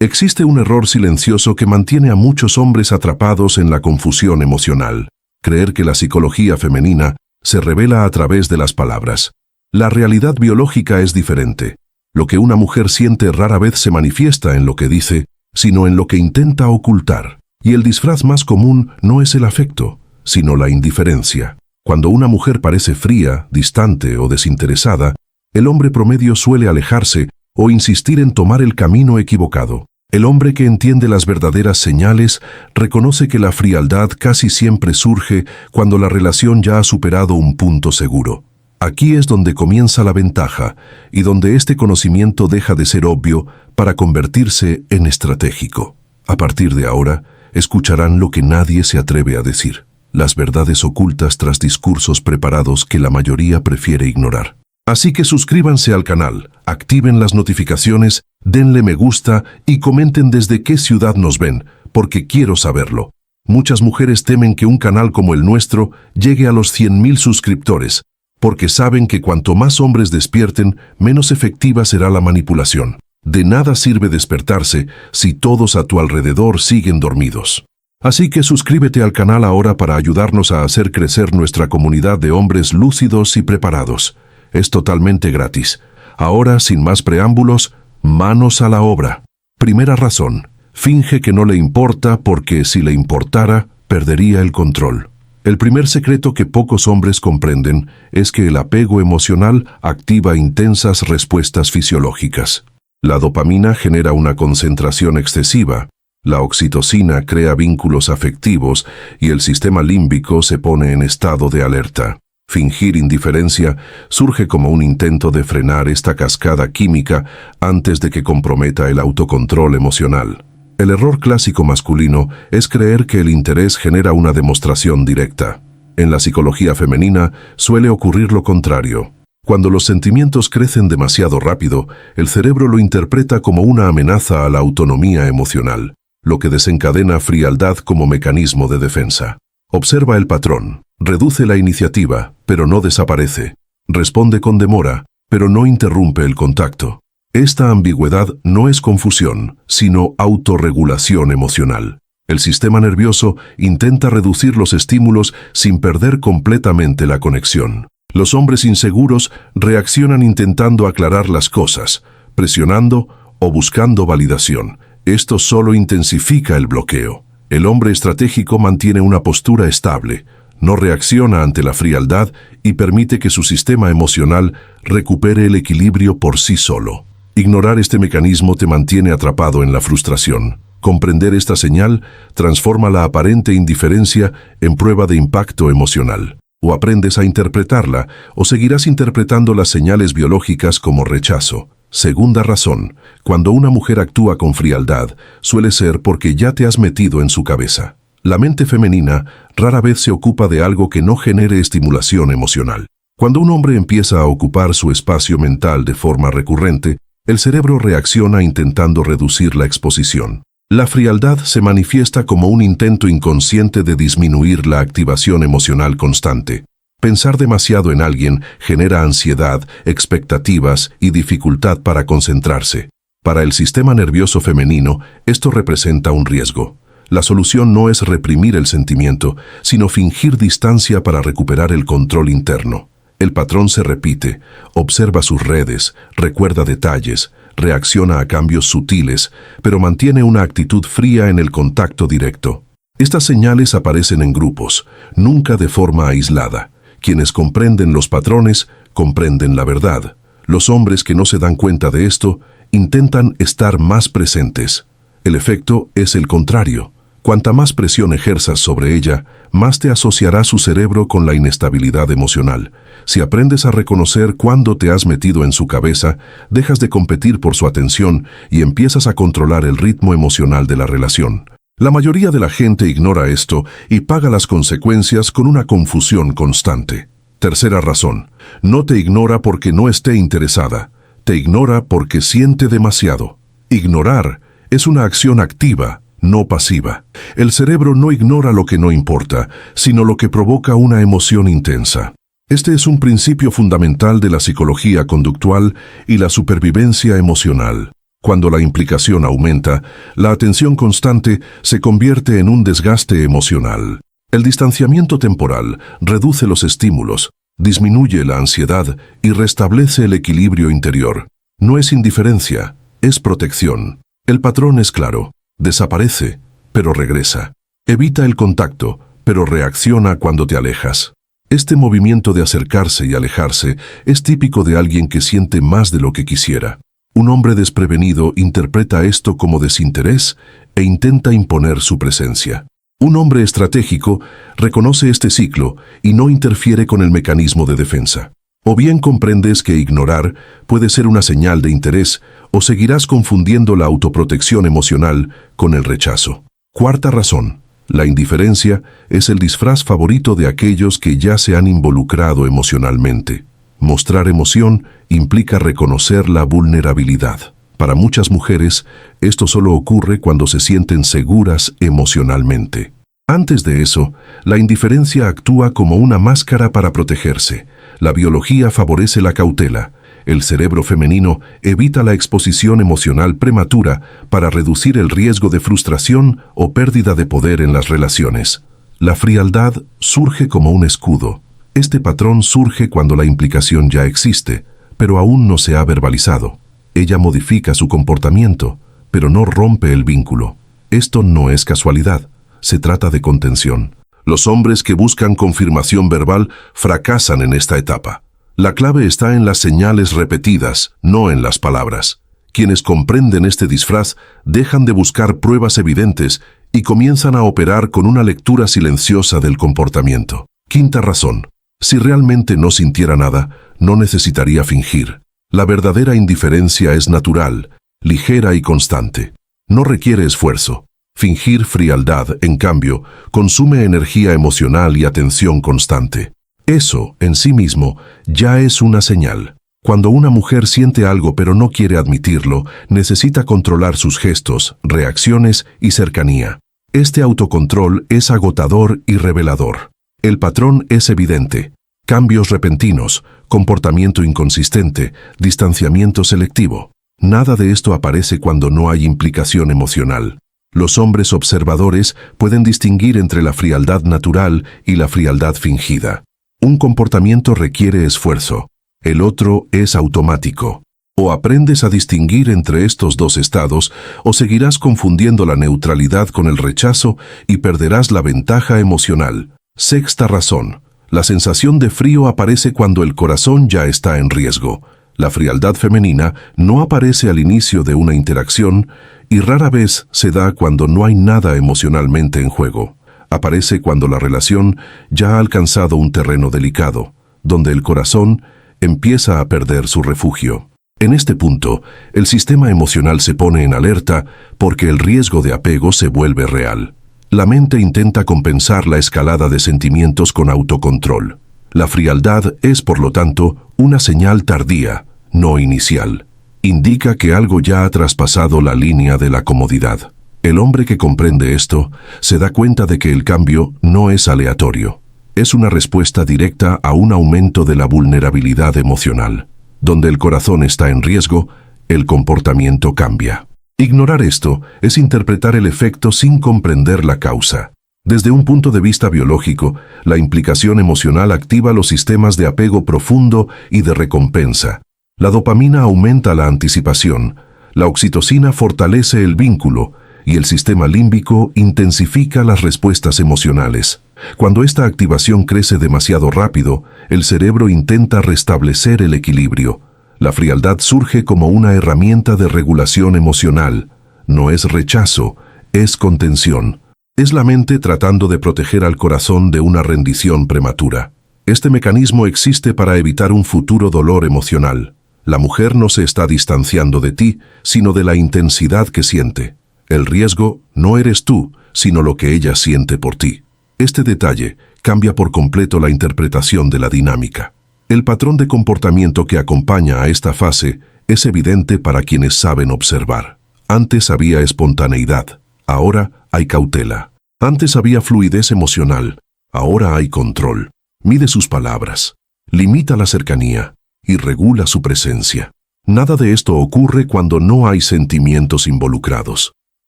Existe un error silencioso que mantiene a muchos hombres atrapados en la confusión emocional: creer que la psicología femenina se revela a través de las palabras. La realidad biológica es diferente. Lo que una mujer siente rara vez se manifiesta en lo que dice, sino en lo que intenta ocultar. Y el disfraz más común no es el afecto, sino la indiferencia. Cuando una mujer parece fría, distante o desinteresada, el hombre promedio suele alejarse o insistir en tomar el camino equivocado. El hombre que entiende las verdaderas señales reconoce que la frialdad casi siempre surge cuando la relación ya ha superado un punto seguro. Aquí es donde comienza la ventaja y donde este conocimiento deja de ser obvio para convertirse en estratégico. A partir de ahora, escucharán lo que nadie se atreve a decir, las verdades ocultas tras discursos preparados que la mayoría prefiere ignorar. Así que suscríbanse al canal, activen las notificaciones, denle me gusta y comenten desde qué ciudad nos ven, porque quiero saberlo. Muchas mujeres temen que un canal como el nuestro llegue a los 100.000 suscriptores, porque saben que cuanto más hombres despierten, menos efectiva será la manipulación. De nada sirve despertarse si todos a tu alrededor siguen dormidos. Así que suscríbete al canal ahora para ayudarnos a hacer crecer nuestra comunidad de hombres lúcidos y preparados. Es totalmente gratis. Ahora, sin más preámbulos, manos a la obra. Primera razón: finge que no le importa porque si le importara, perdería el control. El primer secreto que pocos hombres comprenden es que el apego emocional activa intensas respuestas fisiológicas. La dopamina genera una concentración excesiva, la oxitocina crea vínculos afectivos y el sistema límbico se pone en estado de alerta. Fingir indiferencia surge como un intento de frenar esta cascada química antes de que comprometa el autocontrol emocional. El error clásico masculino es creer que el interés genera una demostración directa. En la psicología femenina suele ocurrir lo contrario. Cuando los sentimientos crecen demasiado rápido, el cerebro lo interpreta como una amenaza a la autonomía emocional, lo que desencadena frialdad como mecanismo de defensa. Observa el patrón. Reduce la iniciativa, pero no desaparece. Responde con demora, pero no interrumpe el contacto. Esta ambigüedad no es confusión, sino autorregulación emocional. El sistema nervioso intenta reducir los estímulos sin perder completamente la conexión. Los hombres inseguros reaccionan intentando aclarar las cosas, presionando o buscando validación. Esto solo intensifica el bloqueo. El hombre estratégico mantiene una postura estable, no reacciona ante la frialdad y permite que su sistema emocional recupere el equilibrio por sí solo. Ignorar este mecanismo te mantiene atrapado en la frustración. Comprender esta señal transforma la aparente indiferencia en prueba de impacto emocional. O aprendes a interpretarla, o seguirás interpretando las señales biológicas como rechazo. Segunda razón: cuando una mujer actúa con frialdad, suele ser porque ya te has metido en su cabeza. La mente femenina rara vez se ocupa de algo que no genere estimulación emocional. Cuando un hombre empieza a ocupar su espacio mental de forma recurrente, el cerebro reacciona intentando reducir la exposición. La frialdad se manifiesta como un intento inconsciente de disminuir la activación emocional constante. Pensar demasiado en alguien genera ansiedad, expectativas y dificultad para concentrarse. Para el sistema nervioso femenino, esto representa un riesgo. La solución no es reprimir el sentimiento, sino fingir distancia para recuperar el control interno. El patrón se repite, observa sus redes, recuerda detalles, reacciona a cambios sutiles, pero mantiene una actitud fría en el contacto directo. Estas señales aparecen en grupos, nunca de forma aislada. Quienes comprenden los patrones, comprenden la verdad. Los hombres que no se dan cuenta de esto, intentan estar más presentes. El efecto es el contrario. Cuanta más presión ejerzas sobre ella, más te asociará su cerebro con la inestabilidad emocional. Si aprendes a reconocer cuándo te has metido en su cabeza, dejas de competir por su atención y empiezas a controlar el ritmo emocional de la relación. La mayoría de la gente ignora esto y paga las consecuencias con una confusión constante. Tercera razón: no te ignora porque no esté interesada, te ignora porque siente demasiado. Ignorar es una acción activa, no pasiva. El cerebro no ignora lo que no importa, sino lo que provoca una emoción intensa. Este es un principio fundamental de la psicología conductual y la supervivencia emocional. Cuando la implicación aumenta, la atención constante se convierte en un desgaste emocional. El distanciamiento temporal reduce los estímulos, disminuye la ansiedad y restablece el equilibrio interior. No es indiferencia, es protección. El patrón es claro: desaparece, pero regresa. Evita el contacto, pero reacciona cuando te alejas. Este movimiento de acercarse y alejarse es típico de alguien que siente más de lo que quisiera. Un hombre desprevenido interpreta esto como desinterés e intenta imponer su presencia. Un hombre estratégico reconoce este ciclo y no interfiere con el mecanismo de defensa. O bien comprendes que ignorar puede ser una señal de interés, o seguirás confundiendo la autoprotección emocional con el rechazo. Cuarta razón: la indiferencia es el disfraz favorito de aquellos que ya se han involucrado emocionalmente. Mostrar emoción implica reconocer la vulnerabilidad. Para muchas mujeres, esto solo ocurre cuando se sienten seguras emocionalmente. Antes de eso, la indiferencia actúa como una máscara para protegerse. La biología favorece la cautela. El cerebro femenino evita la exposición emocional prematura para reducir el riesgo de frustración o pérdida de poder en las relaciones. La frialdad surge como un escudo. Este patrón surge cuando la implicación ya existe, pero aún no se ha verbalizado. Ella modifica su comportamiento, pero no rompe el vínculo. Esto no es casualidad, se trata de contención. Los hombres que buscan confirmación verbal fracasan en esta etapa. La clave está en las señales repetidas, no en las palabras. Quienes comprenden este disfraz dejan de buscar pruebas evidentes y comienzan a operar con una lectura silenciosa del comportamiento. Quinta razón: si realmente no sintiera nada, no necesitaría fingir. La verdadera indiferencia es natural, ligera y constante. No requiere esfuerzo. Fingir frialdad, en cambio, consume energía emocional y atención constante. Eso, en sí mismo, ya es una señal. Cuando una mujer siente algo pero no quiere admitirlo, necesita controlar sus gestos, reacciones y cercanía. Este autocontrol es agotador y revelador. El patrón es evidente: cambios repentinos, comportamiento inconsistente, distanciamiento selectivo. Nada de esto aparece cuando no hay implicación emocional. Los hombres observadores pueden distinguir entre la frialdad natural y la frialdad fingida. Un comportamiento requiere esfuerzo, el otro es automático. O aprendes a distinguir entre estos dos estados, o seguirás confundiendo la neutralidad con el rechazo y perderás la ventaja emocional. Sexta razón: la sensación de frío aparece cuando el corazón ya está en riesgo. La frialdad femenina no aparece al inicio de una interacción y rara vez se da cuando no hay nada emocionalmente en juego. Aparece cuando la relación ya ha alcanzado un terreno delicado, donde el corazón empieza a perder su refugio. En este punto, el sistema emocional se pone en alerta porque el riesgo de apego se vuelve real. La mente intenta compensar la escalada de sentimientos con autocontrol. La frialdad es, por lo tanto, una señal tardía, no inicial. Indica que algo ya ha traspasado la línea de la comodidad. El hombre que comprende esto se da cuenta de que el cambio no es aleatorio. Es una respuesta directa a un aumento de la vulnerabilidad emocional. Donde el corazón está en riesgo, el comportamiento cambia. Ignorar esto es interpretar el efecto sin comprender la causa. Desde un punto de vista biológico, la implicación emocional activa los sistemas de apego profundo y de recompensa. La dopamina aumenta la anticipación, la oxitocina fortalece el vínculo y el sistema límbico intensifica las respuestas emocionales. Cuando esta activación crece demasiado rápido, el cerebro intenta restablecer el equilibrio. La frialdad surge como una herramienta de regulación emocional. No es rechazo, es contención. Es la mente tratando de proteger al corazón de una rendición prematura. Este mecanismo existe para evitar un futuro dolor emocional. La mujer no se está distanciando de ti, sino de la intensidad que siente. El riesgo no eres tú, sino lo que ella siente por ti. Este detalle cambia por completo la interpretación de la dinámica. El patrón de comportamiento que acompaña a esta fase es evidente para quienes saben observar. Antes había espontaneidad, ahora hay cautela. Antes había fluidez emocional, ahora hay control. Mide sus palabras, limita la cercanía y regula su presencia. Nada de esto ocurre cuando no hay sentimientos involucrados.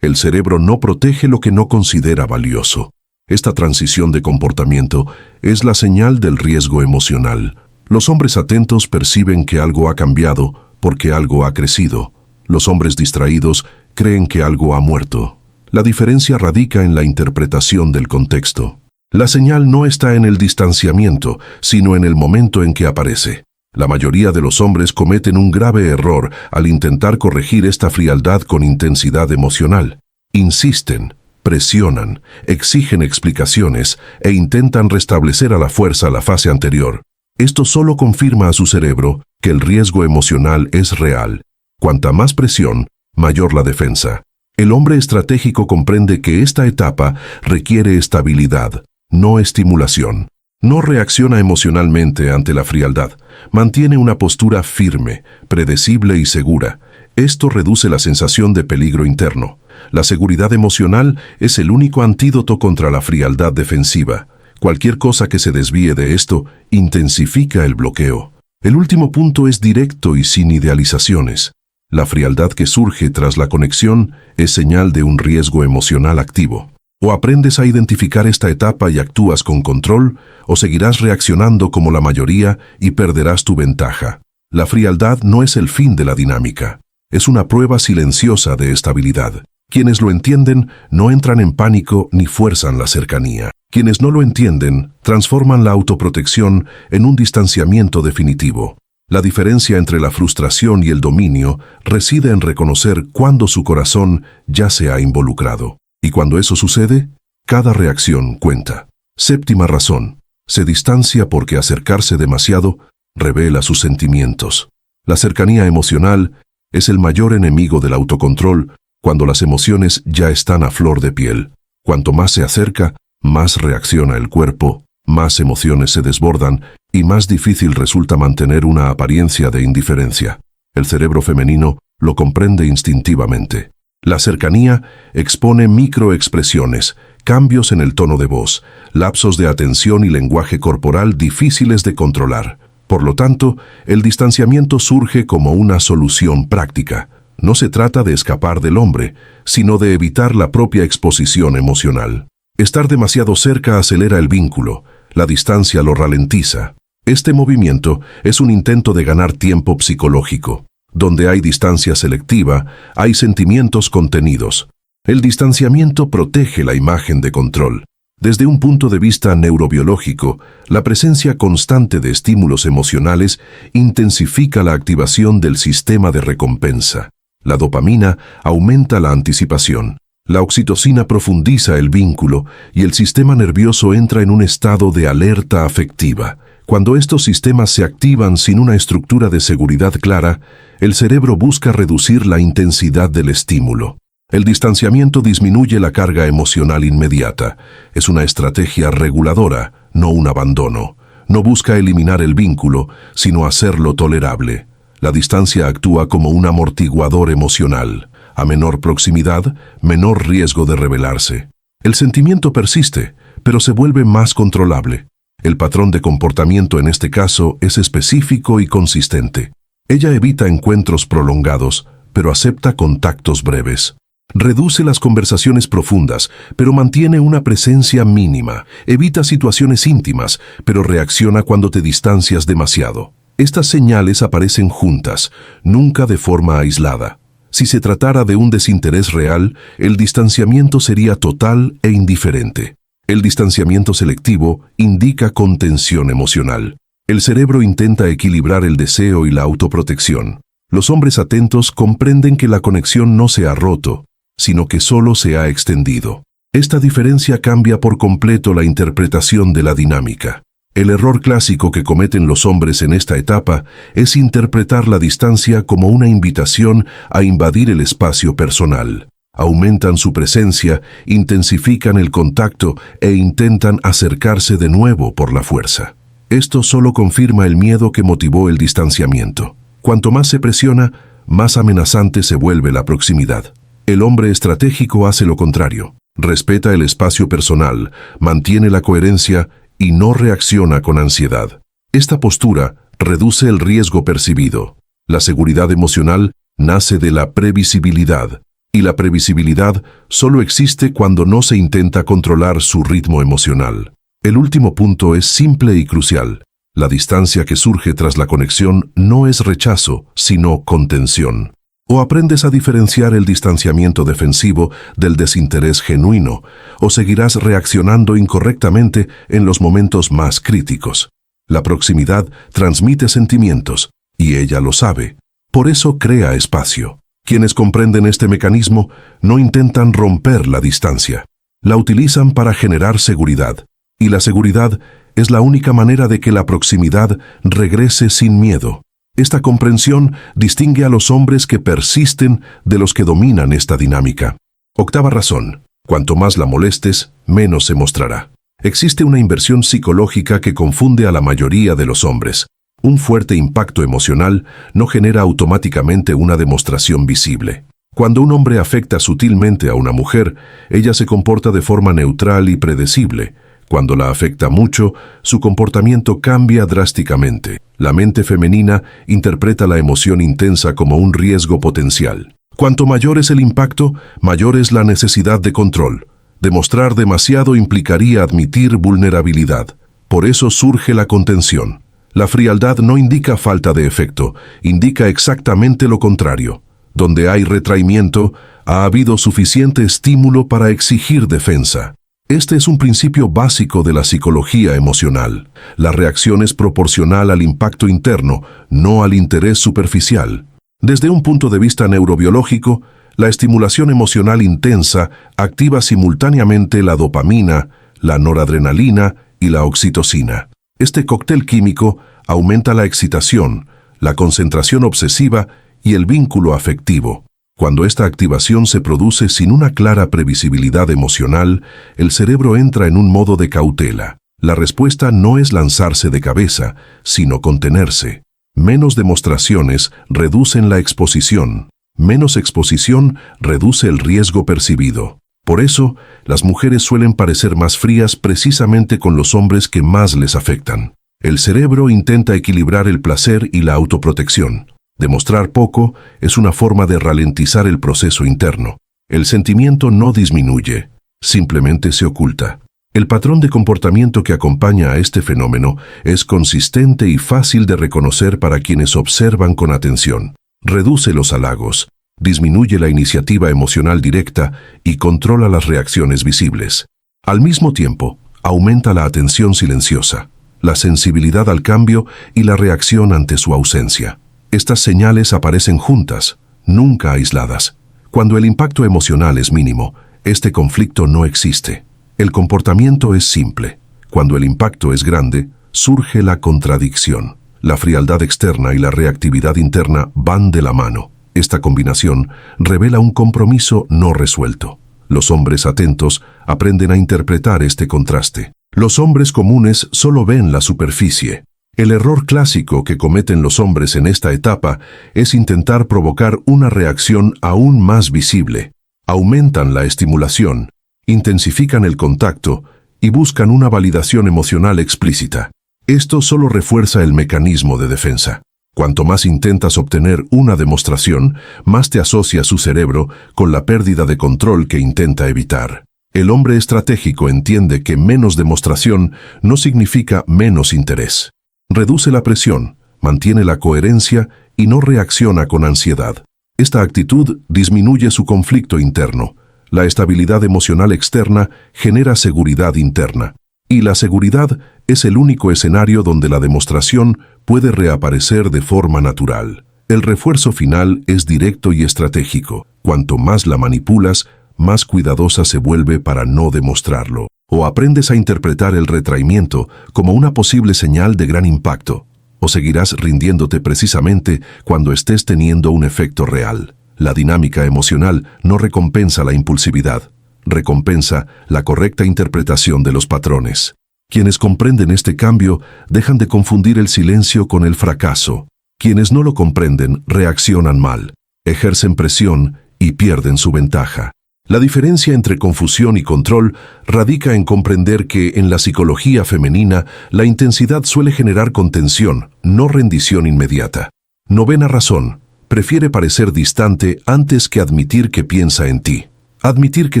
El cerebro no protege lo que no considera valioso. Esta transición de comportamiento es la señal del riesgo emocional. Los hombres atentos perciben que algo ha cambiado porque algo ha crecido. Los hombres distraídos creen que algo ha muerto. La diferencia radica en la interpretación del contexto. La señal no está en el distanciamiento, sino en el momento en que aparece. La mayoría de los hombres cometen un grave error al intentar corregir esta frialdad con intensidad emocional. Insisten, presionan, exigen explicaciones e intentan restablecer a la fuerza la fase anterior. Esto solo confirma a su cerebro que el riesgo emocional es real. Cuanta más presión, mayor la defensa. El hombre estratégico comprende que esta etapa requiere estabilidad, no estimulación. No reacciona emocionalmente ante la frialdad. Mantiene una postura firme, predecible y segura. Esto reduce la sensación de peligro interno. La seguridad emocional es el único antídoto contra la frialdad defensiva. Cualquier cosa que se desvíe de esto intensifica el bloqueo. El último punto es directo y sin idealizaciones. La frialdad que surge tras la conexión es señal de un riesgo emocional activo. O aprendes a identificar esta etapa y actúas con control, o seguirás reaccionando como la mayoría y perderás tu ventaja. La frialdad no es el fin de la dinámica. Es una prueba silenciosa de estabilidad. Quienes lo entienden no entran en pánico ni fuerzan la cercanía. Quienes no lo entienden transforman la autoprotección en un distanciamiento definitivo. La diferencia entre la frustración y el dominio reside en reconocer cuándo su corazón ya se ha involucrado. Y cuando eso sucede, cada reacción cuenta. Séptima razón. Se distancia porque acercarse demasiado revela sus sentimientos. La cercanía emocional es el mayor enemigo del autocontrol cuando las emociones ya están a flor de piel. Cuanto más se acerca, más reacciona el cuerpo, más emociones se desbordan y más difícil resulta mantener una apariencia de indiferencia. El cerebro femenino lo comprende instintivamente. La cercanía expone microexpresiones, cambios en el tono de voz, lapsos de atención y lenguaje corporal difíciles de controlar. Por lo tanto, el distanciamiento surge como una solución práctica. No se trata de escapar del hombre, sino de evitar la propia exposición emocional. Estar demasiado cerca acelera el vínculo, la distancia lo ralentiza. Este movimiento es un intento de ganar tiempo psicológico. Donde hay distancia selectiva, hay sentimientos contenidos. El distanciamiento protege la imagen de control. Desde un punto de vista neurobiológico, la presencia constante de estímulos emocionales intensifica la activación del sistema de recompensa. La dopamina aumenta la anticipación. La oxitocina profundiza el vínculo y el sistema nervioso entra en un estado de alerta afectiva. Cuando estos sistemas se activan sin una estructura de seguridad clara, el cerebro busca reducir la intensidad del estímulo. El distanciamiento disminuye la carga emocional inmediata. Es una estrategia reguladora, no un abandono. No busca eliminar el vínculo, sino hacerlo tolerable. La distancia actúa como un amortiguador emocional. A menor proximidad, menor riesgo de rebelarse. El sentimiento persiste, pero se vuelve más controlable. El patrón de comportamiento en este caso es específico y consistente. Ella evita encuentros prolongados, pero acepta contactos breves. Reduce las conversaciones profundas, pero mantiene una presencia mínima. Evita situaciones íntimas, pero reacciona cuando te distancias demasiado. Estas señales aparecen juntas, nunca de forma aislada. Si se tratara de un desinterés real, el distanciamiento sería total e indiferente. El distanciamiento selectivo indica contención emocional. El cerebro intenta equilibrar el deseo y la autoprotección. Los hombres atentos comprenden que la conexión no se ha roto, sino que solo se ha extendido. Esta diferencia cambia por completo la interpretación de la dinámica. El error clásico que cometen los hombres en esta etapa es interpretar la distancia como una invitación a invadir el espacio personal. Aumentan su presencia, intensifican el contacto e intentan acercarse de nuevo por la fuerza. Esto solo confirma el miedo que motivó el distanciamiento. Cuanto más se presiona, más amenazante se vuelve la proximidad. El hombre estratégico hace lo contrario. Respeta el espacio personal, mantiene la coherencia y no reacciona con ansiedad. Esta postura reduce el riesgo percibido. La seguridad emocional nace de la previsibilidad, y la previsibilidad solo existe cuando no se intenta controlar su ritmo emocional. El último punto es simple y crucial. La distancia que surge tras la conexión no es rechazo, sino contención. O aprendes a diferenciar el distanciamiento defensivo del desinterés genuino, o seguirás reaccionando incorrectamente en los momentos más críticos. La proximidad transmite sentimientos, y ella lo sabe. Por eso crea espacio. Quienes comprenden este mecanismo no intentan romper la distancia. La utilizan para generar seguridad, y la seguridad es la única manera de que la proximidad regrese sin miedo. Esta comprensión distingue a los hombres que persisten de los que dominan esta dinámica. Octava razón: cuanto más la molestes, menos se mostrará. Existe una inversión psicológica que confunde a la mayoría de los hombres. Un fuerte impacto emocional no genera automáticamente una demostración visible. Cuando un hombre afecta sutilmente a una mujer, ella se comporta de forma neutral y predecible. Cuando la afecta mucho, su comportamiento cambia drásticamente. La mente femenina interpreta la emoción intensa como un riesgo potencial. Cuanto mayor es el impacto, mayor es la necesidad de control. Demostrar demasiado implicaría admitir vulnerabilidad. Por eso surge la contención. La frialdad no indica falta de efecto, indica exactamente lo contrario. Donde hay retraimiento, ha habido suficiente estímulo para exigir defensa. Este es un principio básico de la psicología emocional. La reacción es proporcional al impacto interno, no al interés superficial. Desde un punto de vista neurobiológico, la estimulación emocional intensa activa simultáneamente la dopamina, la noradrenalina y la oxitocina. Este cóctel químico aumenta la excitación, la concentración obsesiva y el vínculo afectivo. Cuando esta activación se produce sin una clara previsibilidad emocional, el cerebro entra en un modo de cautela. La respuesta no es lanzarse de cabeza, sino contenerse. Menos demostraciones reducen la exposición. Menos exposición reduce el riesgo percibido. Por eso, las mujeres suelen parecer más frías precisamente con los hombres que más les afectan. El cerebro intenta equilibrar el placer y la autoprotección. Demostrar poco es una forma de ralentizar el proceso interno. El sentimiento no disminuye, simplemente se oculta. El patrón de comportamiento que acompaña a este fenómeno es consistente y fácil de reconocer para quienes observan con atención. Reduce los halagos, disminuye la iniciativa emocional directa y controla las reacciones visibles. Al mismo tiempo, aumenta la atención silenciosa, la sensibilidad al cambio y la reacción ante su ausencia. Estas señales aparecen juntas, nunca aisladas. Cuando el impacto emocional es mínimo, este conflicto no existe. El comportamiento es simple. Cuando el impacto es grande, surge la contradicción. La frialdad externa y la reactividad interna van de la mano. Esta combinación revela un compromiso no resuelto. Los hombres atentos aprenden a interpretar este contraste. Los hombres comunes solo ven la superficie. El error clásico que cometen los hombres en esta etapa es intentar provocar una reacción aún más visible. Aumentan la estimulación, intensifican el contacto y buscan una validación emocional explícita. Esto solo refuerza el mecanismo de defensa. Cuanto más intentas obtener una demostración, más te asocia su cerebro con la pérdida de control que intenta evitar. El hombre estratégico entiende que menos demostración no significa menos interés. Reduce la presión, mantiene la coherencia y no reacciona con ansiedad. Esta actitud disminuye su conflicto interno. La estabilidad emocional externa genera seguridad interna. Y la seguridad es el único escenario donde la demostración puede reaparecer de forma natural. El refuerzo final es directo y estratégico. Cuanto más la manipulas, más cuidadosa se vuelve para no demostrarlo. O aprendes a interpretar el retraimiento como una posible señal de gran impacto, o seguirás rindiéndote precisamente cuando estés teniendo un efecto real. La dinámica emocional no recompensa la impulsividad, recompensa la correcta interpretación de los patrones. Quienes comprenden este cambio dejan de confundir el silencio con el fracaso. Quienes no lo comprenden reaccionan mal, ejercen presión y pierden su ventaja. La diferencia entre confusión y control radica en comprender que en la psicología femenina la intensidad suele generar contención, no rendición inmediata. Novena razón. Prefiere parecer distante antes que admitir que piensa en ti. Admitir que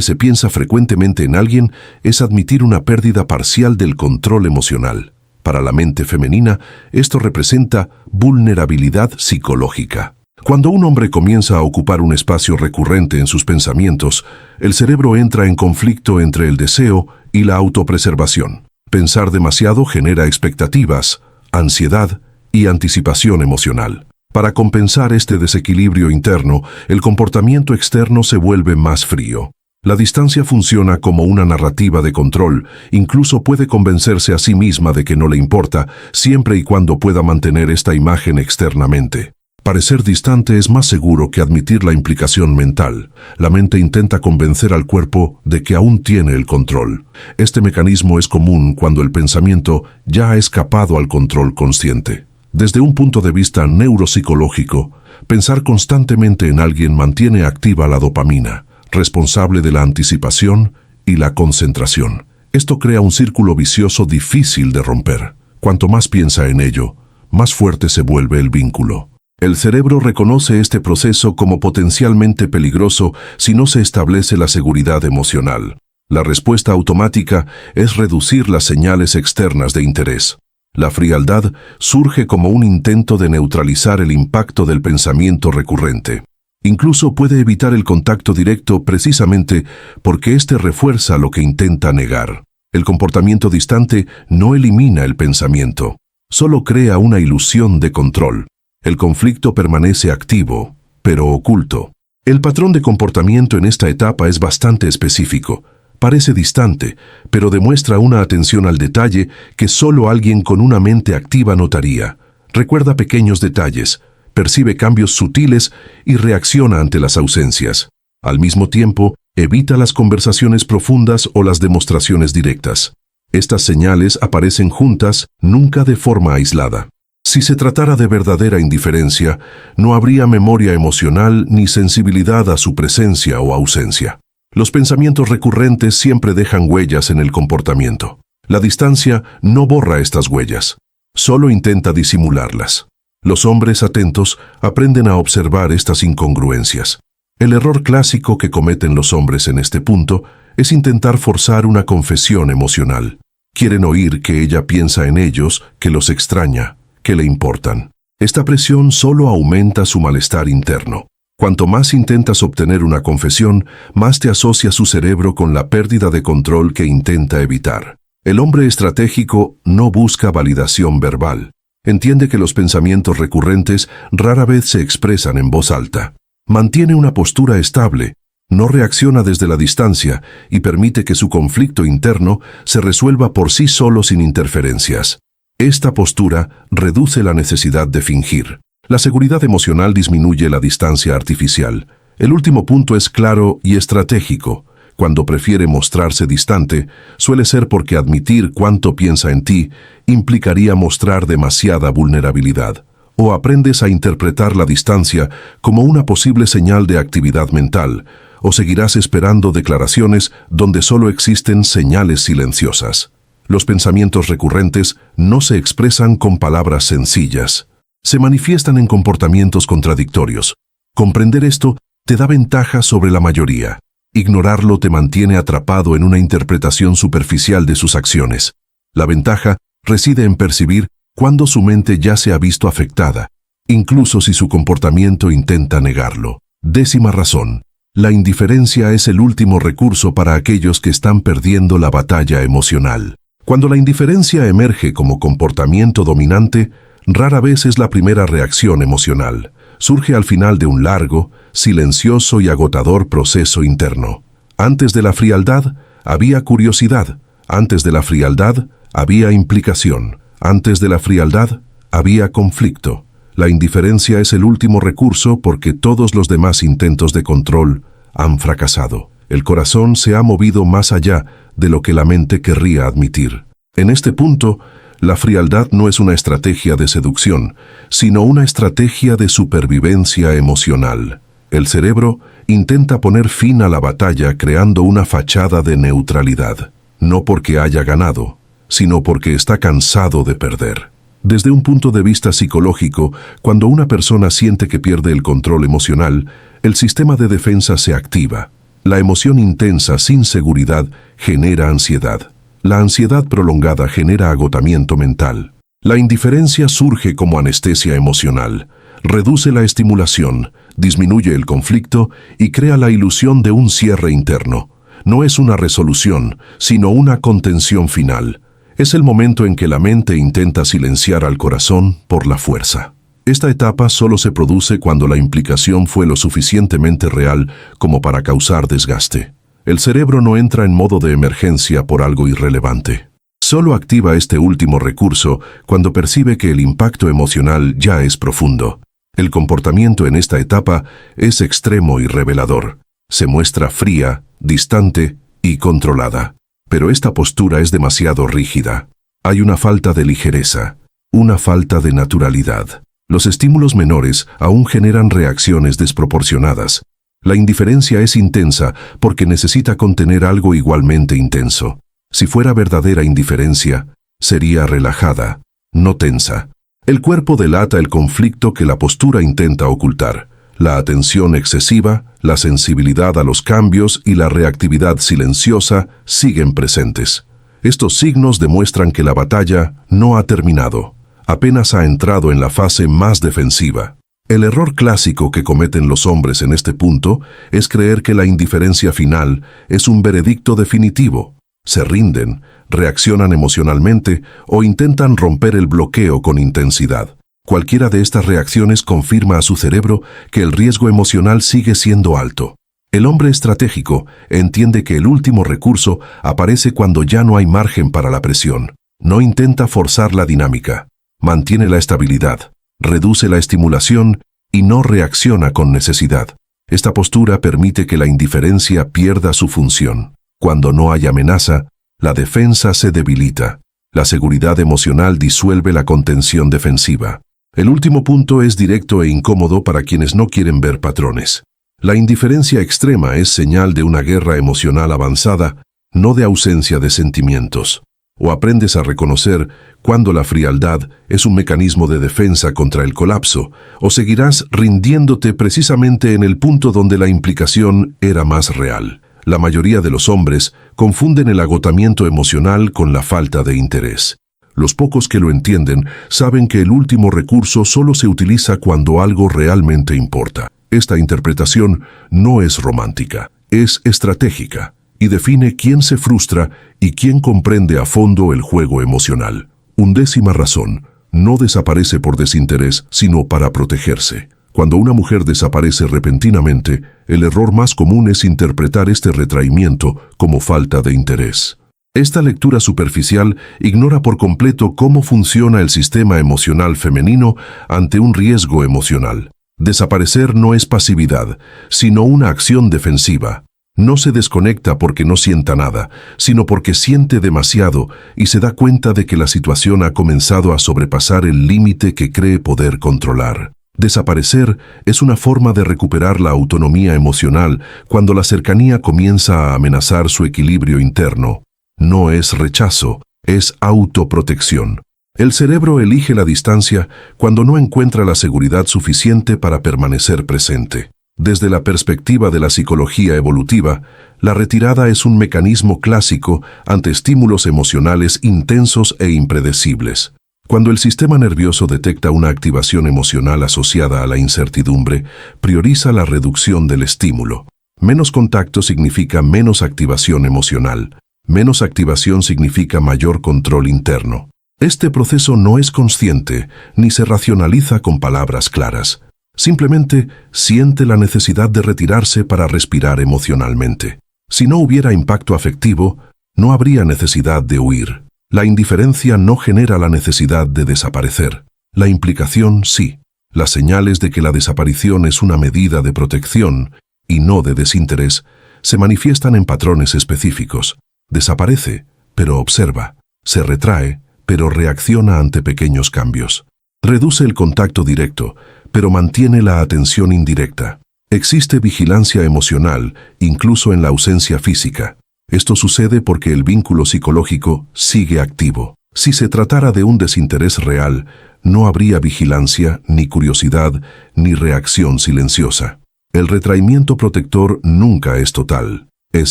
se piensa frecuentemente en alguien es admitir una pérdida parcial del control emocional. Para la mente femenina, esto representa vulnerabilidad psicológica. Cuando un hombre comienza a ocupar un espacio recurrente en sus pensamientos, el cerebro entra en conflicto entre el deseo y la autopreservación. Pensar demasiado genera expectativas, ansiedad y anticipación emocional. Para compensar este desequilibrio interno, el comportamiento externo se vuelve más frío. La distancia funciona como una narrativa de control, incluso puede convencerse a sí misma de que no le importa, siempre y cuando pueda mantener esta imagen externamente. Parecer distante es más seguro que admitir la implicación mental. La mente intenta convencer al cuerpo de que aún tiene el control. Este mecanismo es común cuando el pensamiento ya ha escapado al control consciente. Desde un punto de vista neuropsicológico, pensar constantemente en alguien mantiene activa la dopamina, responsable de la anticipación y la concentración. Esto crea un círculo vicioso difícil de romper. Cuanto más piensa en ello, más fuerte se vuelve el vínculo. El cerebro reconoce este proceso como potencialmente peligroso si no se establece la seguridad emocional. La respuesta automática es reducir las señales externas de interés. La frialdad surge como un intento de neutralizar el impacto del pensamiento recurrente. Incluso puede evitar el contacto directo precisamente porque éste refuerza lo que intenta negar. El comportamiento distante no elimina el pensamiento, solo crea una ilusión de control. El conflicto permanece activo, pero oculto. El patrón de comportamiento en esta etapa es bastante específico. Parece distante, pero demuestra una atención al detalle que solo alguien con una mente activa notaría. Recuerda pequeños detalles, percibe cambios sutiles y reacciona ante las ausencias. Al mismo tiempo, evita las conversaciones profundas o las demostraciones directas. Estas señales aparecen juntas, nunca de forma aislada. Si se tratara de verdadera indiferencia, no habría memoria emocional ni sensibilidad a su presencia o ausencia. Los pensamientos recurrentes siempre dejan huellas en el comportamiento. La distancia no borra estas huellas, solo intenta disimularlas. Los hombres atentos aprenden a observar estas incongruencias. El error clásico que cometen los hombres en este punto es intentar forzar una confesión emocional. Quieren oír que ella piensa en ellos, que los extraña, que le importan. Esta presión solo aumenta su malestar interno. Cuanto más intentas obtener una confesión, más te asocia su cerebro con la pérdida de control que intenta evitar. El hombre estratégico no busca validación verbal. Entiende que los pensamientos recurrentes rara vez se expresan en voz alta. Mantiene una postura estable, no reacciona desde la distancia y permite que su conflicto interno se resuelva por sí solo sin interferencias. Esta postura reduce la necesidad de fingir. La seguridad emocional disminuye la distancia artificial. El último punto es claro y estratégico. Cuando prefiere mostrarse distante, suele ser porque admitir cuánto piensa en ti implicaría mostrar demasiada vulnerabilidad. O aprendes a interpretar la distancia como una posible señal de actividad mental, o seguirás esperando declaraciones donde solo existen señales silenciosas. Los pensamientos recurrentes no se expresan con palabras sencillas. Se manifiestan en comportamientos contradictorios. Comprender esto te da ventaja sobre la mayoría. Ignorarlo te mantiene atrapado en una interpretación superficial de sus acciones. La ventaja reside en percibir cuándo su mente ya se ha visto afectada, incluso si su comportamiento intenta negarlo. 10ª razón. La indiferencia es el último recurso para aquellos que están perdiendo la batalla emocional. Cuando la indiferencia emerge como comportamiento dominante, rara vez es la primera reacción emocional. Surge al final de un largo, silencioso y agotador proceso interno. Antes de la frialdad, había curiosidad. Antes de la frialdad, había implicación. Antes de la frialdad, había conflicto. La indiferencia es el último recurso porque todos los demás intentos de control han fracasado. El corazón se ha movido más allá de lo que la mente querría admitir. En este punto, la frialdad no es una estrategia de seducción, sino una estrategia de supervivencia emocional. El cerebro intenta poner fin a la batalla creando una fachada de neutralidad, no porque haya ganado, sino porque está cansado de perder. Desde un punto de vista psicológico, cuando una persona siente que pierde el control emocional, el sistema de defensa se activa. La emoción intensa sin seguridad genera ansiedad. La ansiedad prolongada genera agotamiento mental. La indiferencia surge como anestesia emocional. Reduce la estimulación, disminuye el conflicto y crea la ilusión de un cierre interno. No es una resolución, sino una contención final. Es el momento en que la mente intenta silenciar al corazón por la fuerza. Esta etapa solo se produce cuando la implicación fue lo suficientemente real como para causar desgaste. El cerebro no entra en modo de emergencia por algo irrelevante. Solo activa este último recurso cuando percibe que el impacto emocional ya es profundo. El comportamiento en esta etapa es extremo y revelador. Se muestra fría, distante y controlada. Pero esta postura es demasiado rígida. Hay una falta de ligereza, una falta de naturalidad. Los estímulos menores aún generan reacciones desproporcionadas. La indiferencia es intensa porque necesita contener algo igualmente intenso. Si fuera verdadera indiferencia, sería relajada, no tensa. El cuerpo delata el conflicto que la postura intenta ocultar. La atención excesiva, la sensibilidad a los cambios y la reactividad silenciosa siguen presentes. Estos signos demuestran que la batalla no ha terminado. Apenas ha entrado en la fase más defensiva. El error clásico que cometen los hombres en este punto es creer que la indiferencia final es un veredicto definitivo. Se rinden, reaccionan emocionalmente o intentan romper el bloqueo con intensidad. Cualquiera de estas reacciones confirma a su cerebro que el riesgo emocional sigue siendo alto. El hombre estratégico entiende que el último recurso aparece cuando ya no hay margen para la presión. No intenta forzar la dinámica. Mantiene la estabilidad, reduce la estimulación y no reacciona con necesidad. Esta postura permite que la indiferencia pierda su función. Cuando no hay amenaza, la defensa se debilita. La seguridad emocional disuelve la contención defensiva. El último punto es directo e incómodo para quienes no quieren ver patrones. La indiferencia extrema es señal de una guerra emocional avanzada, no de ausencia de sentimientos. O aprendes a reconocer cuando la frialdad es un mecanismo de defensa contra el colapso, o seguirás rindiéndote precisamente en el punto donde la implicación era más real. La mayoría de los hombres confunden el agotamiento emocional con la falta de interés. Los pocos que lo entienden saben que el último recurso solo se utiliza cuando algo realmente importa. Esta interpretación no es romántica, es estratégica y define quién se frustra y quién comprende a fondo el juego emocional. 11ª razón, no desaparece por desinterés, sino para protegerse. Cuando una mujer desaparece repentinamente, el error más común es interpretar este retraimiento como falta de interés. Esta lectura superficial ignora por completo cómo funciona el sistema emocional femenino ante un riesgo emocional. Desaparecer no es pasividad, sino una acción defensiva. No se desconecta porque no sienta nada, sino porque siente demasiado y se da cuenta de que la situación ha comenzado a sobrepasar el límite que cree poder controlar. Desaparecer es una forma de recuperar la autonomía emocional cuando la cercanía comienza a amenazar su equilibrio interno. No es rechazo, es autoprotección. El cerebro elige la distancia cuando no encuentra la seguridad suficiente para permanecer presente. Desde la perspectiva de la psicología evolutiva, la retirada es un mecanismo clásico ante estímulos emocionales intensos e impredecibles. Cuando el sistema nervioso detecta una activación emocional asociada a la incertidumbre, prioriza la reducción del estímulo. Menos contacto significa menos activación emocional. Menos activación significa mayor control interno. Este proceso no es consciente, ni se racionaliza con palabras claras. Simplemente siente la necesidad de retirarse para respirar emocionalmente. Si no hubiera impacto afectivo, no habría necesidad de huir. La indiferencia no genera la necesidad de desaparecer. La implicación sí. Las señales de que la desaparición es una medida de protección y no de desinterés se manifiestan en patrones específicos. Desaparece, pero observa. Se retrae, pero reacciona ante pequeños cambios. Reduce el contacto directo, pero mantiene la atención indirecta. Existe vigilancia emocional, incluso en la ausencia física. Esto sucede porque el vínculo psicológico sigue activo. Si se tratara de un desinterés real, no habría vigilancia, ni curiosidad, ni reacción silenciosa. El retraimiento protector nunca es total. Es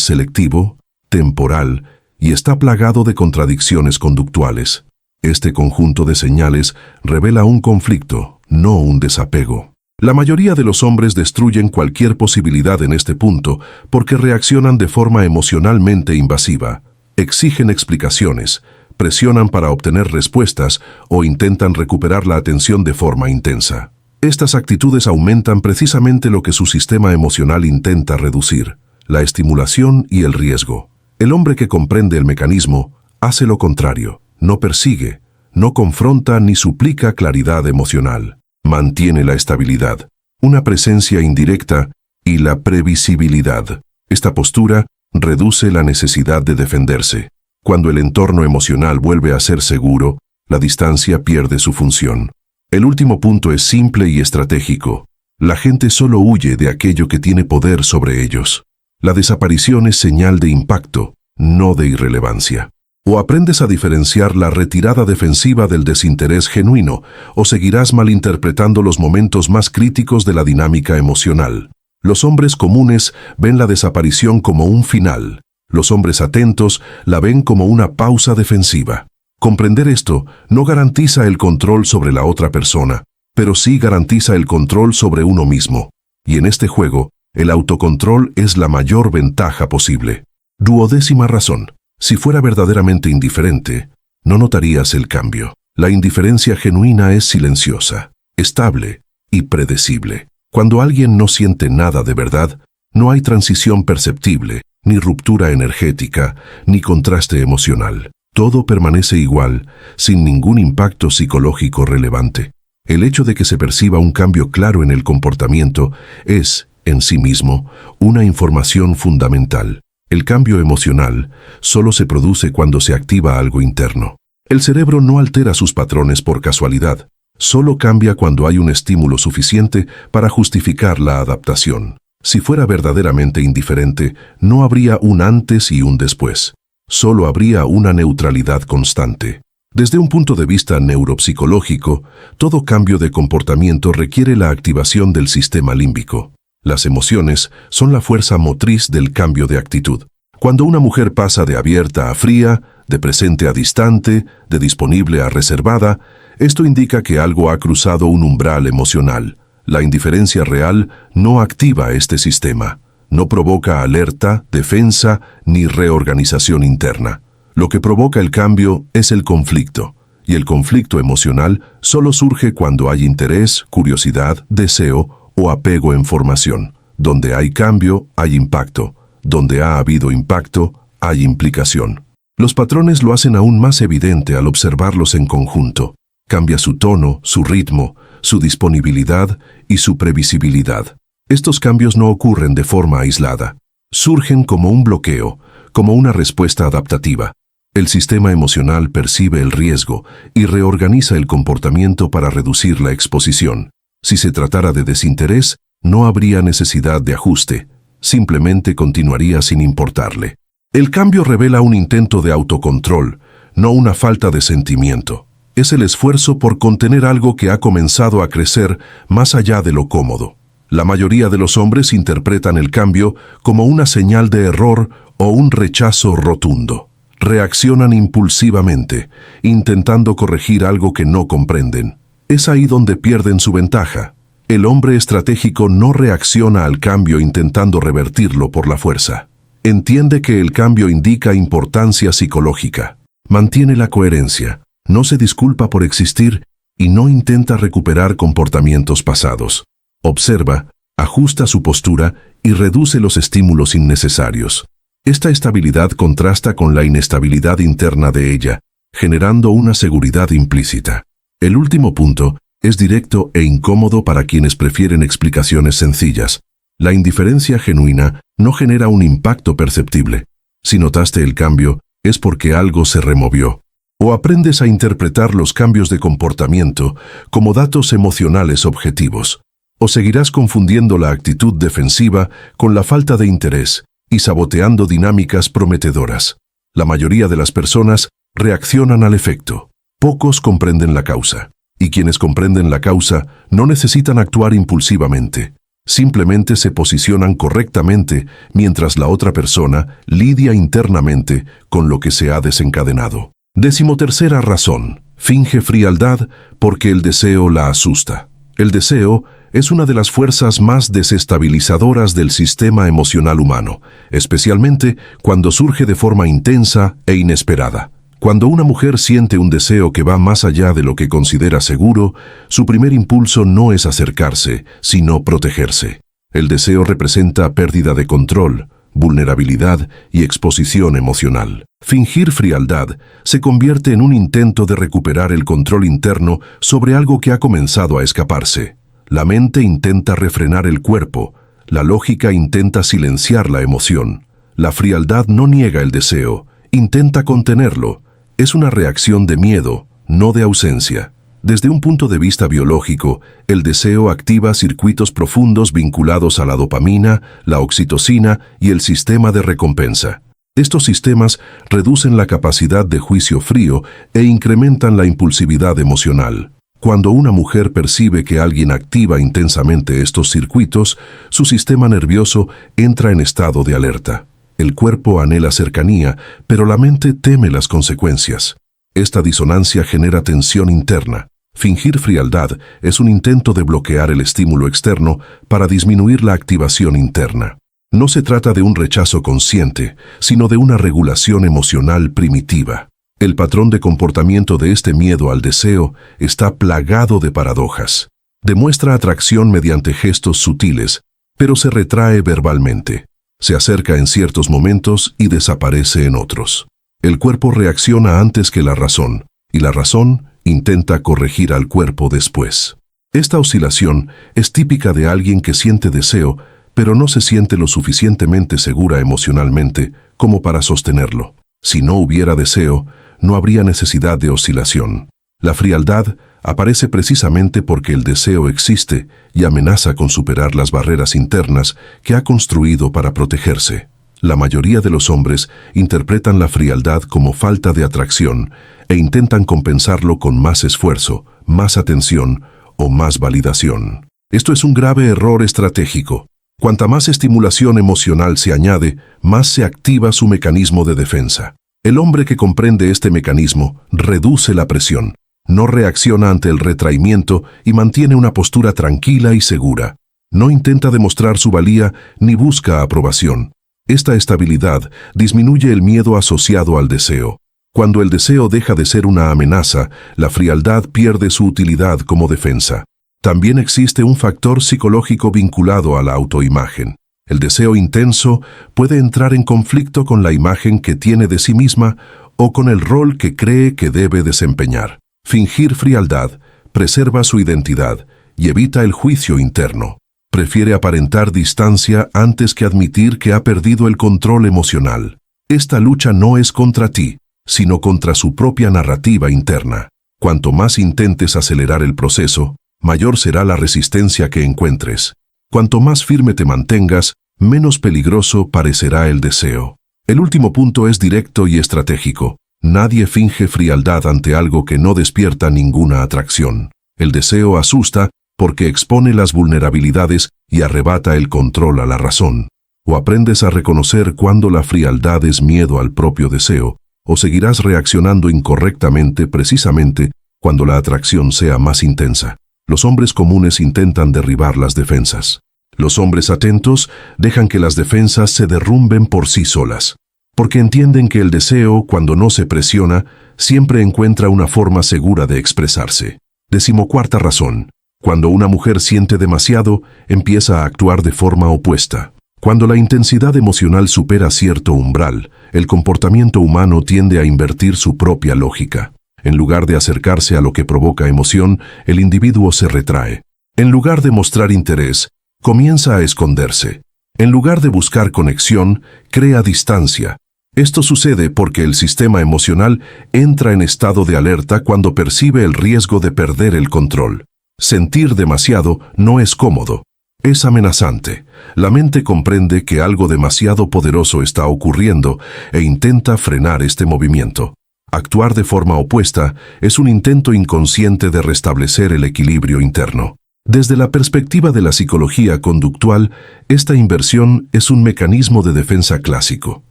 selectivo, temporal y está plagado de contradicciones conductuales. Este conjunto de señales revela un conflicto, no un desapego. La mayoría de los hombres destruyen cualquier posibilidad en este punto porque reaccionan de forma emocionalmente invasiva, exigen explicaciones, presionan para obtener respuestas o intentan recuperar la atención de forma intensa. Estas actitudes aumentan precisamente lo que su sistema emocional intenta reducir: la estimulación y el riesgo. El hombre que comprende el mecanismo hace lo contrario: no persigue, no confronta ni suplica claridad emocional. Mantiene la estabilidad, una presencia indirecta y la previsibilidad. Esta postura reduce la necesidad de defenderse. Cuando el entorno emocional vuelve a ser seguro, la distancia pierde su función. El último punto es simple y estratégico. La gente solo huye de aquello que tiene poder sobre ellos. La desaparición es señal de impacto, no de irrelevancia. O aprendes a diferenciar la retirada defensiva del desinterés genuino, o seguirás malinterpretando los momentos más críticos de la dinámica emocional. Los hombres comunes ven la desaparición como un final. Los hombres atentos la ven como una pausa defensiva. Comprender esto no garantiza el control sobre la otra persona, pero sí garantiza el control sobre uno mismo. Y en este juego, el autocontrol es la mayor ventaja posible. 12ª razón. Si fuera verdaderamente indiferente, no notarías el cambio. La indiferencia genuina es silenciosa, estable y predecible. Cuando alguien no siente nada de verdad, no hay transición perceptible, ni ruptura energética, ni contraste emocional. Todo permanece igual, sin ningún impacto psicológico relevante. El hecho de que se perciba un cambio claro en el comportamiento es, en sí mismo, una información fundamental. El cambio emocional solo se produce cuando se activa algo interno. El cerebro no altera sus patrones por casualidad, solo cambia cuando hay un estímulo suficiente para justificar la adaptación. Si fuera verdaderamente indiferente, no habría un antes y un después. Solo habría una neutralidad constante. Desde un punto de vista neuropsicológico, todo cambio de comportamiento requiere la activación del sistema límbico. Las emociones son la fuerza motriz del cambio de actitud. Cuando una mujer pasa de abierta a fría, de presente a distante, de disponible a reservada, esto indica que algo ha cruzado un umbral emocional. La indiferencia real no activa este sistema, no provoca alerta, defensa ni reorganización interna. Lo que provoca el cambio es el conflicto, y el conflicto emocional solo surge cuando hay interés, curiosidad, deseo o apego en formación. Donde hay cambio, hay impacto. Donde ha habido impacto, hay implicación. Los patrones lo hacen aún más evidente al observarlos en conjunto. Cambia su tono, su ritmo, su disponibilidad y su previsibilidad. Estos cambios no ocurren de forma aislada. Surgen como un bloqueo, como una respuesta adaptativa. El sistema emocional percibe el riesgo y reorganiza el comportamiento para reducir la exposición. Si se tratara de desinterés, no habría necesidad de ajuste, simplemente continuaría sin importarle. El cambio revela un intento de autocontrol, no una falta de sentimiento. Es el esfuerzo por contener algo que ha comenzado a crecer más allá de lo cómodo. La mayoría de los hombres interpretan el cambio como una señal de error o un rechazo rotundo. Reaccionan impulsivamente, intentando corregir algo que no comprenden. Es ahí donde pierden su ventaja. El hombre estratégico no reacciona al cambio intentando revertirlo por la fuerza. Entiende que el cambio indica importancia psicológica. Mantiene la coherencia, no se disculpa por existir y no intenta recuperar comportamientos pasados. Observa, ajusta su postura y reduce los estímulos innecesarios. Esta estabilidad contrasta con la inestabilidad interna de ella, generando una seguridad implícita. El último punto es directo e incómodo para quienes prefieren explicaciones sencillas. La indiferencia genuina no genera un impacto perceptible. Si notaste el cambio, es porque algo se removió. O aprendes a interpretar los cambios de comportamiento como datos emocionales objetivos. O seguirás confundiendo la actitud defensiva con la falta de interés y saboteando dinámicas prometedoras. La mayoría de las personas reaccionan al efecto. Pocos comprenden la causa. Y quienes comprenden la causa no necesitan actuar impulsivamente. Simplemente se posicionan correctamente mientras la otra persona lidia internamente con lo que se ha desencadenado. 13ª razón. Finge frialdad porque el deseo la asusta. El deseo es una de las fuerzas más desestabilizadoras del sistema emocional humano, especialmente cuando surge de forma intensa e inesperada. Cuando una mujer siente un deseo que va más allá de lo que considera seguro, su primer impulso no es acercarse, sino protegerse. El deseo representa pérdida de control, vulnerabilidad y exposición emocional. Fingir frialdad se convierte en un intento de recuperar el control interno sobre algo que ha comenzado a escaparse. La mente intenta refrenar el cuerpo, la lógica intenta silenciar la emoción. La frialdad no niega el deseo, intenta contenerlo. Es una reacción de miedo, no de ausencia. Desde un punto de vista biológico, el deseo activa circuitos profundos vinculados a la dopamina, la oxitocina y el sistema de recompensa. Estos sistemas reducen la capacidad de juicio frío e incrementan la impulsividad emocional. Cuando una mujer percibe que alguien activa intensamente estos circuitos, su sistema nervioso entra en estado de alerta. El cuerpo anhela cercanía, pero la mente teme las consecuencias. Esta disonancia genera tensión interna. Fingir frialdad es un intento de bloquear el estímulo externo para disminuir la activación interna. No se trata de un rechazo consciente, sino de una regulación emocional primitiva. El patrón de comportamiento de este miedo al deseo está plagado de paradojas. Demuestra atracción mediante gestos sutiles, pero se retrae verbalmente. Se acerca en ciertos momentos y desaparece en otros. El cuerpo reacciona antes que la razón, y la razón intenta corregir al cuerpo después. Esta oscilación es típica de alguien que siente deseo, pero no se siente lo suficientemente segura emocionalmente como para sostenerlo. Si no hubiera deseo, no habría necesidad de oscilación. La frialdad aparece precisamente porque el deseo existe y amenaza con superar las barreras internas que ha construido para protegerse. La mayoría de los hombres interpretan la frialdad como falta de atracción e intentan compensarlo con más esfuerzo, más atención o más validación. Esto es un grave error estratégico. Cuanta más estimulación emocional se añade, más se activa su mecanismo de defensa. El hombre que comprende este mecanismo reduce la presión, no reacciona ante el retraimiento y mantiene una postura tranquila y segura. No intenta demostrar su valía ni busca aprobación. Esta estabilidad disminuye el miedo asociado al deseo. Cuando el deseo deja de ser una amenaza, la frialdad pierde su utilidad como defensa. También existe un factor psicológico vinculado a la autoimagen. El deseo intenso puede entrar en conflicto con la imagen que tiene de sí misma o con el rol que cree que debe desempeñar. Fingir frialdad preserva su identidad y evita el juicio interno. Prefiere aparentar distancia antes que admitir que ha perdido el control emocional. Esta lucha no es contra ti, sino contra su propia narrativa interna. Cuanto más intentes acelerar el proceso, mayor será la resistencia que encuentres. Cuanto más firme te mantengas, menos peligroso parecerá el deseo. El último punto es directo y estratégico. Nadie finge frialdad ante algo que no despierta ninguna atracción. El deseo asusta porque expone las vulnerabilidades y arrebata el control a la razón. O aprendes a reconocer cuando la frialdad es miedo al propio deseo, o seguirás reaccionando incorrectamente precisamente cuando la atracción sea más intensa. Los hombres comunes intentan derribar las defensas. Los hombres atentos dejan que las defensas se derrumben por sí solas, porque entienden que el deseo, cuando no se presiona, siempre encuentra una forma segura de expresarse. 14ª razón. Cuando una mujer siente demasiado, empieza a actuar de forma opuesta. Cuando la intensidad emocional supera cierto umbral, el comportamiento humano tiende a invertir su propia lógica. En lugar de acercarse a lo que provoca emoción, el individuo se retrae. En lugar de mostrar interés, comienza a esconderse. En lugar de buscar conexión, crea distancia. Esto sucede porque el sistema emocional entra en estado de alerta cuando percibe el riesgo de perder el control. Sentir demasiado no es cómodo, es amenazante. La mente comprende que algo demasiado poderoso está ocurriendo e intenta frenar este movimiento. Actuar de forma opuesta es un intento inconsciente de restablecer el equilibrio interno. Desde la perspectiva de la psicología conductual, esta inversión es un mecanismo de defensa clásico.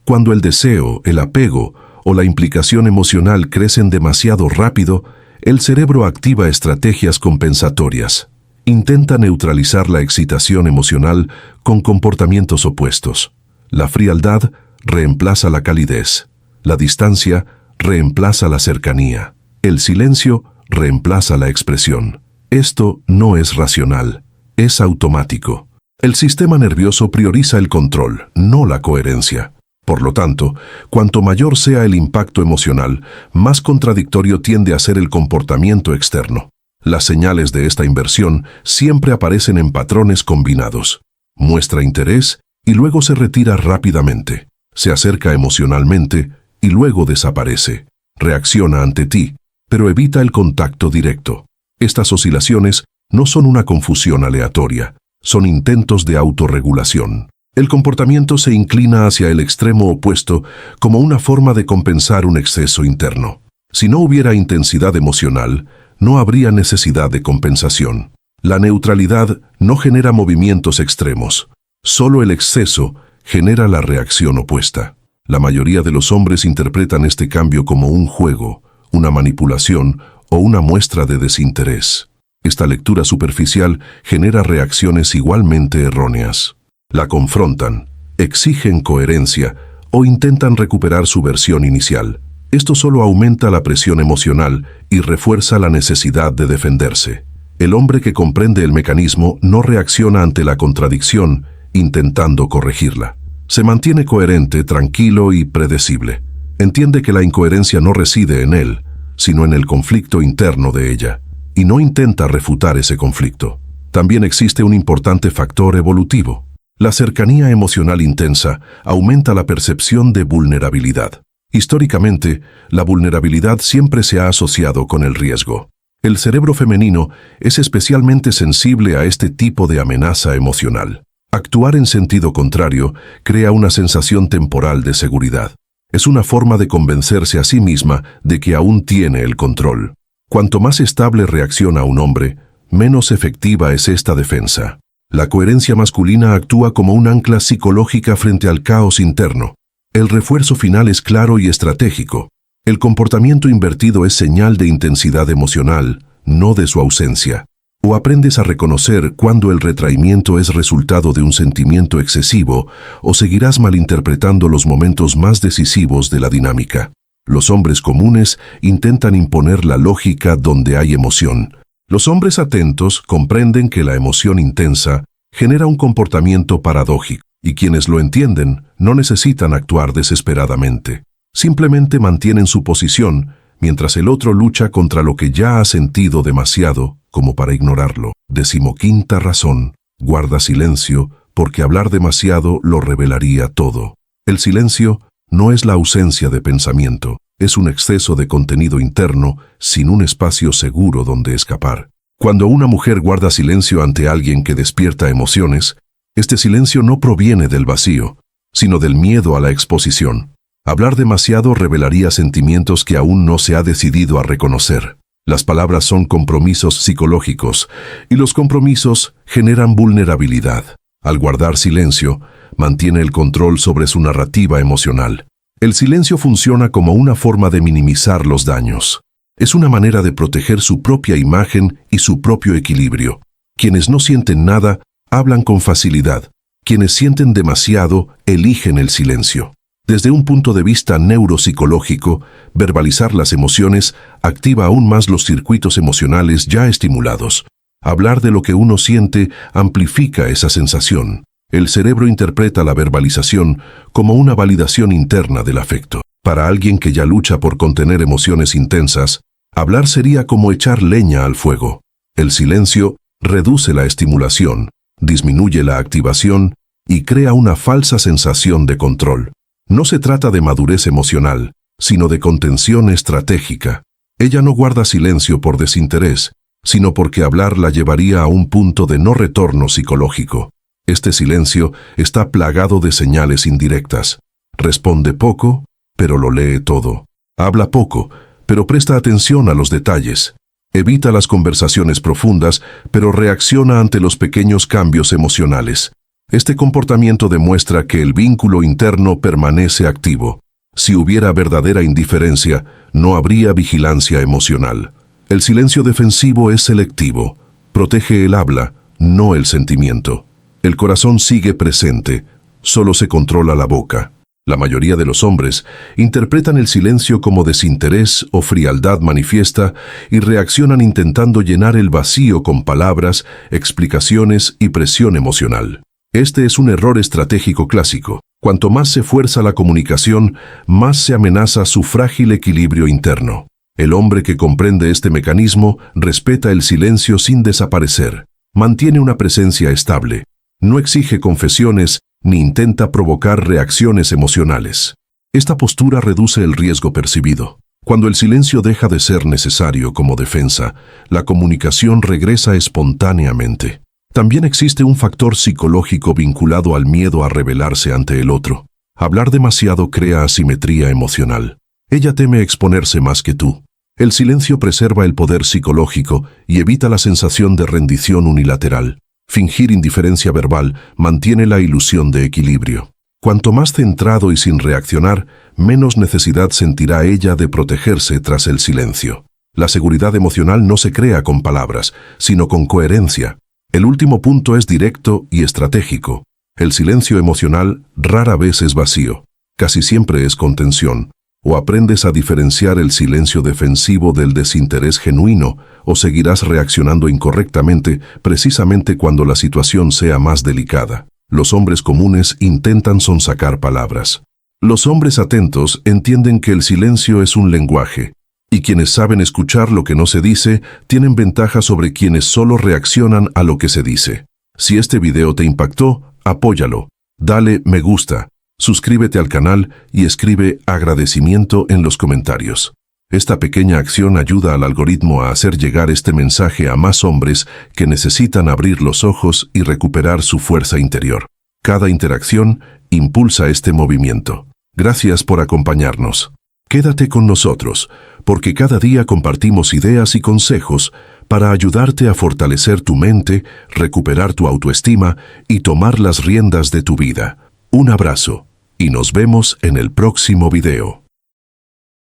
Cuando el deseo, el apego o la implicación emocional crecen demasiado rápido, el cerebro activa estrategias compensatorias. Intenta neutralizar la excitación emocional con comportamientos opuestos. La frialdad reemplaza la calidez. La distancia reemplaza la cercanía. El silencio reemplaza la expresión. Esto no es racional, es automático. El sistema nervioso prioriza el control, no la coherencia. Por lo tanto, cuanto mayor sea el impacto emocional, más contradictorio tiende a ser el comportamiento externo. Las señales de esta inversión siempre aparecen en patrones combinados. Muestra interés y luego se retira rápidamente. Se acerca emocionalmente y luego desaparece. Reacciona ante ti, pero evita el contacto directo. Estas oscilaciones no son una confusión aleatoria, son intentos de autorregulación. El comportamiento se inclina hacia el extremo opuesto como una forma de compensar un exceso interno. Si no hubiera intensidad emocional, no habría necesidad de compensación. La neutralidad no genera movimientos extremos. Solo el exceso genera la reacción opuesta. La mayoría de los hombres interpretan este cambio como un juego, una manipulación o una muestra de desinterés. Esta lectura superficial genera reacciones igualmente erróneas. La confrontan, exigen coherencia o intentan recuperar su versión inicial. Esto solo aumenta la presión emocional y refuerza la necesidad de defenderse. El hombre que comprende el mecanismo no reacciona ante la contradicción, intentando corregirla. Se mantiene coherente, tranquilo y predecible. Entiende que la incoherencia no reside en él, sino en el conflicto interno de ella, y no intenta refutar ese conflicto. También existe un importante factor evolutivo. La cercanía emocional intensa aumenta la percepción de vulnerabilidad. Históricamente, la vulnerabilidad siempre se ha asociado con el riesgo. El cerebro femenino es especialmente sensible a este tipo de amenaza emocional. Actuar en sentido contrario crea una sensación temporal de seguridad. Es una forma de convencerse a sí misma de que aún tiene el control. Cuanto más estable reacciona un hombre, menos efectiva es esta defensa. La coherencia masculina actúa como un ancla psicológica frente al caos interno. El refuerzo final es claro y estratégico. El comportamiento invertido es señal de intensidad emocional, no de su ausencia. O aprendes a reconocer cuando el retraimiento es resultado de un sentimiento excesivo, o seguirás malinterpretando los momentos más decisivos de la dinámica. Los hombres comunes intentan imponer la lógica donde hay emoción. Los hombres atentos comprenden que la emoción intensa genera un comportamiento paradójico, y quienes lo entienden no necesitan actuar desesperadamente. Simplemente mantienen su posición, mientras el otro lucha contra lo que ya ha sentido demasiado como para ignorarlo. 15ª razón: guarda silencio, porque hablar demasiado lo revelaría todo. El silencio no es la ausencia de pensamiento, es un exceso de contenido interno sin un espacio seguro donde escapar. Cuando una mujer guarda silencio ante alguien que despierta emociones, este silencio no proviene del vacío, sino del miedo a la exposición. Hablar demasiado revelaría sentimientos que aún no se ha decidido a reconocer. Las palabras son compromisos psicológicos, y los compromisos generan vulnerabilidad. Al guardar silencio, mantiene el control sobre su narrativa emocional. El silencio funciona como una forma de minimizar los daños. Es una manera de proteger su propia imagen y su propio equilibrio. Quienes no sienten nada, hablan con facilidad. Quienes sienten demasiado, eligen el silencio. Desde un punto de vista neuropsicológico, verbalizar las emociones activa aún más los circuitos emocionales ya estimulados. Hablar de lo que uno siente amplifica esa sensación. El cerebro interpreta la verbalización como una validación interna del afecto. Para alguien que ya lucha por contener emociones intensas, hablar sería como echar leña al fuego. El silencio reduce la estimulación, disminuye la activación y crea una falsa sensación de control. No se trata de madurez emocional, sino de contención estratégica. Ella no guarda silencio por desinterés, sino porque hablar la llevaría a un punto de no retorno psicológico. Este silencio está plagado de señales indirectas. Responde poco, pero lo lee todo. Habla poco, pero presta atención a los detalles. Evita las conversaciones profundas, pero reacciona ante los pequeños cambios emocionales. Este comportamiento demuestra que el vínculo interno permanece activo. Si hubiera verdadera indiferencia, no habría vigilancia emocional. El silencio defensivo es selectivo. Protege el habla, no el sentimiento. El corazón sigue presente, solo se controla la boca. La mayoría de los hombres interpretan el silencio como desinterés o frialdad manifiesta y reaccionan intentando llenar el vacío con palabras, explicaciones y presión emocional. Este es un error estratégico clásico. Cuanto más se fuerza la comunicación, más se amenaza su frágil equilibrio interno. El hombre que comprende este mecanismo respeta el silencio sin desaparecer. Mantiene una presencia estable. No exige confesiones ni intenta provocar reacciones emocionales. Esta postura reduce el riesgo percibido. Cuando el silencio deja de ser necesario como defensa, la comunicación regresa espontáneamente. También existe un factor psicológico vinculado al miedo a revelarse ante el otro. Hablar demasiado crea asimetría emocional. Ella teme exponerse más que tú. El silencio preserva el poder psicológico y evita la sensación de rendición unilateral. Fingir indiferencia verbal mantiene la ilusión de equilibrio. Cuanto más centrado y sin reaccionar, menos necesidad sentirá ella de protegerse tras el silencio. La seguridad emocional no se crea con palabras, sino con coherencia. El último punto es directo y estratégico. El silencio emocional rara vez es vacío, casi siempre es contención. O aprendes a diferenciar el silencio defensivo del desinterés genuino, o seguirás reaccionando incorrectamente precisamente cuando la situación sea más delicada. Los hombres comunes intentan sonsacar palabras. Los hombres atentos entienden que el silencio es un lenguaje, y quienes saben escuchar lo que no se dice tienen ventaja sobre quienes solo reaccionan a lo que se dice. Si este video te impactó, apóyalo. Dale me gusta. Suscríbete al canal y escribe agradecimiento en los comentarios. Esta pequeña acción ayuda al algoritmo a hacer llegar este mensaje a más hombres que necesitan abrir los ojos y recuperar su fuerza interior. Cada interacción impulsa este movimiento. Gracias por acompañarnos. Quédate con nosotros, porque cada día compartimos ideas y consejos para ayudarte a fortalecer tu mente, recuperar tu autoestima y tomar las riendas de tu vida. Un abrazo, y nos vemos en el próximo video.